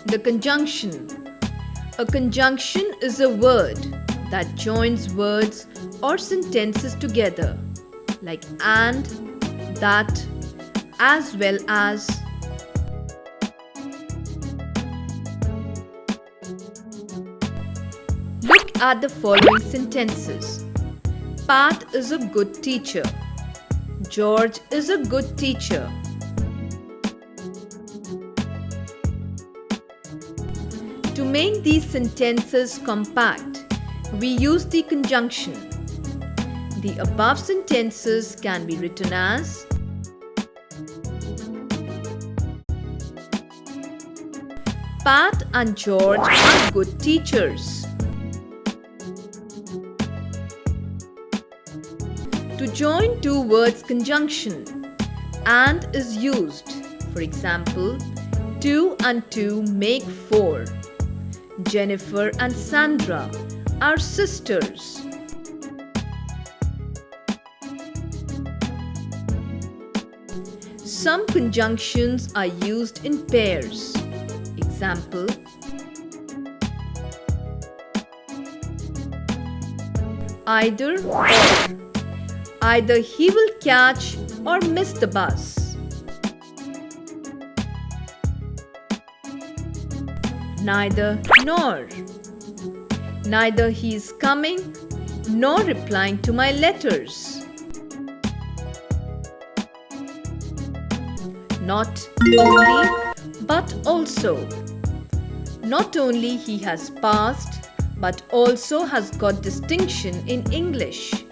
The conjunction. A conjunction is a word that joins words or sentences together, like and, that, as well as. Look at the following sentences. Pat is a good teacher. George is a good teacher. To make these sentences compact, we use the conjunction. The above sentences can be written as Pat and George are good teachers. To join two words conjunction, and is used. For example, 2 and 2 make 4. Jennifer and Sandra are sisters. Some conjunctions are used in pairs. Example, either or. Either he will catch or miss the bus. Neither nor. Neither he is coming nor replying to my letters. Not only but also. Not only he has passed but also has got distinction in English.